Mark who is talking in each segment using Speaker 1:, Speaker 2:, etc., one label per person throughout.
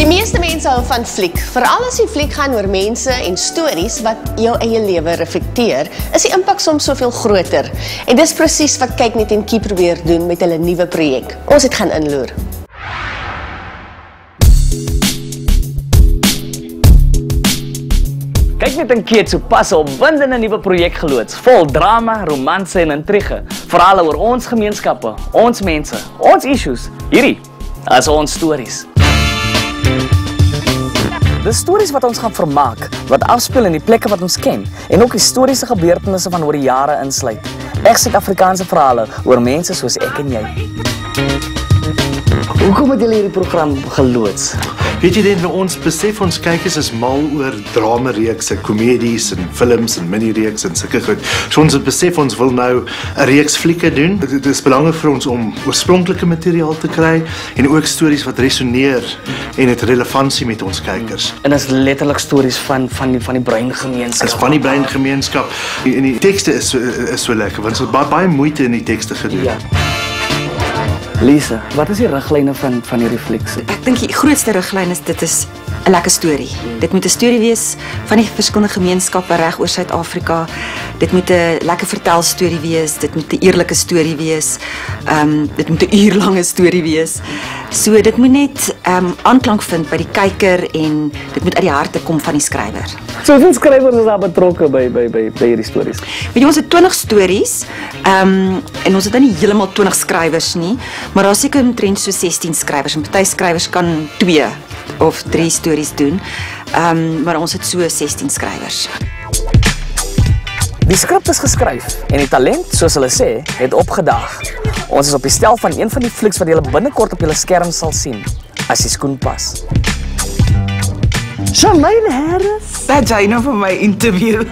Speaker 1: Die meeste mense hou van fliek. Veral as die fliek gaan oor mense en stories wat jou eie lewe reflekteer, is die impak soms soveel groter. En dis presies wat Kyk Net en Kie probeer doen met hulle nuwe projek. Ons het gaan inloer.
Speaker 2: Kyk Net en Kie het sopas 'n opwindende nuwe projek geloods, vol drama, romanse en intrige. Verhale oor ons gemeenskappe, ons mense, ons issues. Hierdie is ons stories. Dis stories wat ons gaan vermaak, wat afspeel in die plekke wat ons ken en ook historiese gebeurtenisse van oor die jare insluit. Echt Suid-Afrikaanse verhale oor mense soos ek en jy. Hoekom het julle hierdie program geloods?
Speaker 3: Weet jy dit, ons besef ons kykers is mal oor dramareekse, komedies en films en minireeks en sulke goed. So ons het besef ons wil nou 'n reeks flieke doen. Dit is belangrik vir ons om oorspronklike materiaal te kry en ook stories wat resoneer en het relevantie met ons kykers.
Speaker 2: En dit is letterlik stories van die breingemeenskap.
Speaker 3: Is van die breingemeenskap. En die tekste is so lekker, want ons het baie moeite in die tekste gedoen.
Speaker 2: Ja. Lisa, wat is die riglyne van hierdie flieks?
Speaker 4: Ek dink die grootste riglyn is dit is 'n lekker storie. Dit moet 'n storie wees van die verskillende gemeenskappe reg oor Suid-Afrika. Dit moet 'n lekker vertelstorie wees, dit moet 'n eerlike storie wees. Dit moet 'n uurlange storie wees. So dit moet net aanklank vind by die kyker en dit moet uit die harte kom van die skrywer.
Speaker 2: So hoeveel skrywers is daar betrokke by hierdie stories?
Speaker 4: Weet jy, ons het 20 stories en ons het nie heeltemal 20 skrywers nie, maar daar is seker omtrent so 16 skrywers en party skrywers kan 2 of 3 stories doen, maar ons het so 16 skrywers.
Speaker 2: Die skrip is geskryf en die talent, soos hulle sê, het opgedaag. Ons is op die stel van een van die flieks wat julle binnekort op julle skerm sal sien, as die skoen pas. Charmaine Harris.
Speaker 5: Dat jy nou vir my interview.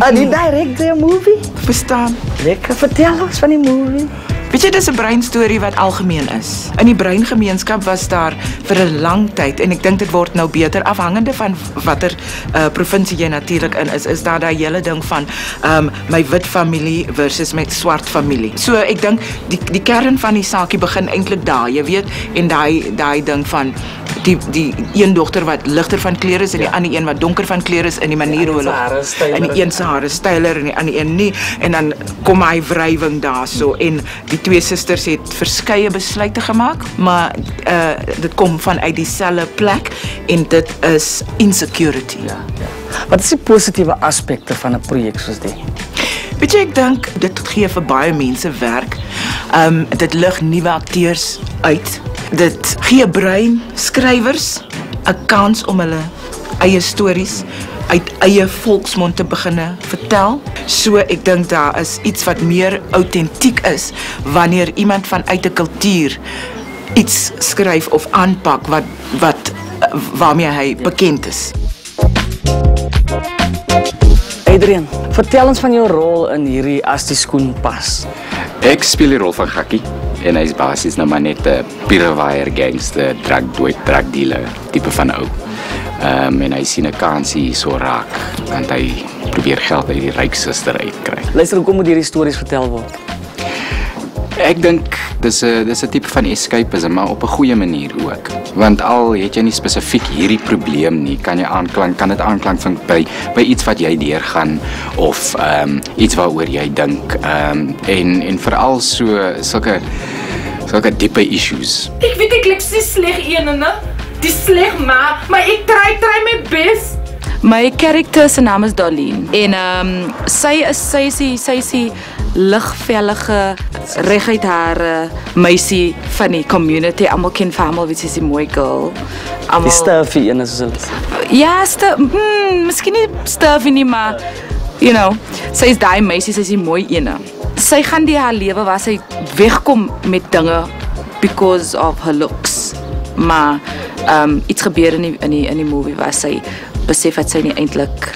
Speaker 2: En die director movie?
Speaker 5: Verstaan.
Speaker 2: Lekker, vertel ons van die movie.
Speaker 5: Weet jy, dis 'n breinstorie wat algemeen is. In die breingemeenskap was daar vir 'n lang tyd en ek dink dit word nou beter afhangende van watter provinsie jy natuurlik in is daar daai hele ding van my wit familie versus my swart familie. So ek dink die kern van die saakie begin eintlik daar, jy weet, en daai ding van die een dogter wat ligter van kleur is en die ander een wat donker van kleur is in die manier hoe hulle en die een se hare styler en die ander een nie, en dan kom hy wrywing daarso en die twee susters het verskeie besluite gemaak, maar dit kom vanuit dieselfde plek en dit is insecurity.
Speaker 2: Ja. Wat is die positiewe aspekte van 'n projek soos dit?
Speaker 5: Weet jy, ek dink dit gee vir baie mense werk. Dit lig nuwe akteurs uit. Dit gee breinskrywers 'n kans om hulle eie stories uit eie volksmond te begine vertel. So ek dink daar is iets wat meer autentiek is wanneer iemand vanuit 'n kultuur iets skryf of aanpak waarmee hy bekend is.
Speaker 2: Adrian, vertel ons van jou rol in hierdie As die skoen pas.
Speaker 6: Ek speel die rol van Gakkie en hy is basies nou maar net 'n pirewaier gangster, drug dealer tipe van ou. En hy sien 'n kansie so raak, want hy probeer geld uit die ryk suster uitkry.
Speaker 2: Luister, hoekom moet hierdie stories vertel word?
Speaker 6: Ek dink dis 'n tipe van escapism, maar op 'n goeie manier ook. Want al het jy nie spesifiek hierdie probleem nie, kan dit aanklank vind by iets wat jy deurgaan of iets waaroor jy dink. En veral sulke diepe issues.
Speaker 7: Ek weet ek klink so sleg ene, né? Die sleg maar ek try my bes.
Speaker 8: My karakter se naam is Darlene en sy is die ligvellige reguit hare meisie van die community. Almal ken vir almal, wie is 'n mooi girl.
Speaker 2: Die stuffy een is hulle.
Speaker 8: Ja, miskien nie stuffy nie, maar you know, sy is daai meisie, sy is die mooi ene. Sy gaan die haar lewe waar sy wegkom met dinge because of her looks. Maar iets gebeur in die movie waar sy besef dat sy nie eintlik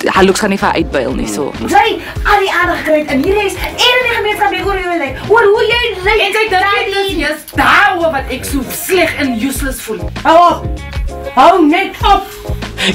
Speaker 8: haar looks gaan nie vir uitbuil nie, so.
Speaker 7: Jy al die aandag kry en hier is en in die gemeenskap die oor jou lyk. Oor hoe jy lyk. En jy dink dit is just daaroor wat ek so sleg en useless voel. Hou net op.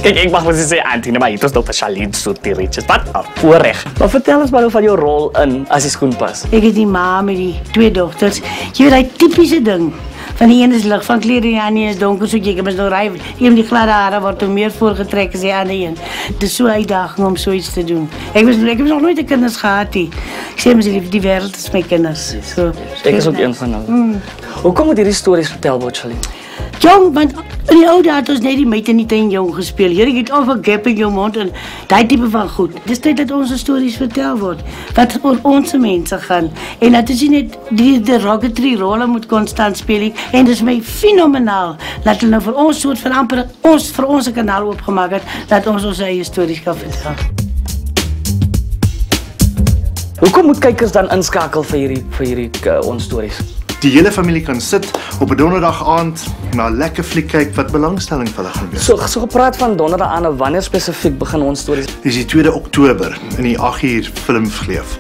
Speaker 2: Kijk, ik mag wel eens zeggen, Antine, maar het is nog een Charlene soort ritjes. Wat een voorrecht. Maar vertel eens maar van jouw rol in As die skoen pas.
Speaker 9: Ik is die ma met die twee dochters. Je weet, die typische ding Van die een is lig van kleur en die ander is donker, so jy kan mens nou ry. Een die gladde hare word meer voorgetrek as die ander een. Dit is so 'n uitdaging om so iets te doen. Ek heb nog nooit 'n kinders gehad nie. Ek sê meself die wêreld is my kinders. So,
Speaker 2: Ek is ook een van hulle. Hoekom moet hierdie stories vertel word, Charlene?
Speaker 9: Jong, want in die ou dae het ons net die meid in die tuin jong gespeel. Hier, jy het of 'n gap in jou mond en daai tipe van goed. Dis tyd dat ons stories vertel word wat oor ons mense gaan. En dat is nie net die rocketry rolle moet konstant speel nie. En dis my fenomenaal dat hulle nou vir ons soort van amper vir ons 'n kanaal oopgemaak het dat ons ons eie stories kan vertel.
Speaker 2: Hoekom moet kykers dan inskakel vir hierdie ons stories?
Speaker 3: Die hele familie kan sit op 'n donderdag aand na 'n lekker fliek kyk wat belangstelling vir hulle gaan wees.
Speaker 2: So gepraat van donderdag aan, wanneer spesifiek begin ons stories?
Speaker 3: Dis die 2 Oktober in die 8uur filmvleef.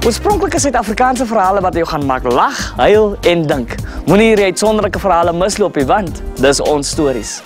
Speaker 2: Oorspronklike Suid-Afrikaanse verhale wat jou gaan maak lag, huil en dink. Moenie hierdie uitsonderlike verhale misloop nie, want dis ons stories.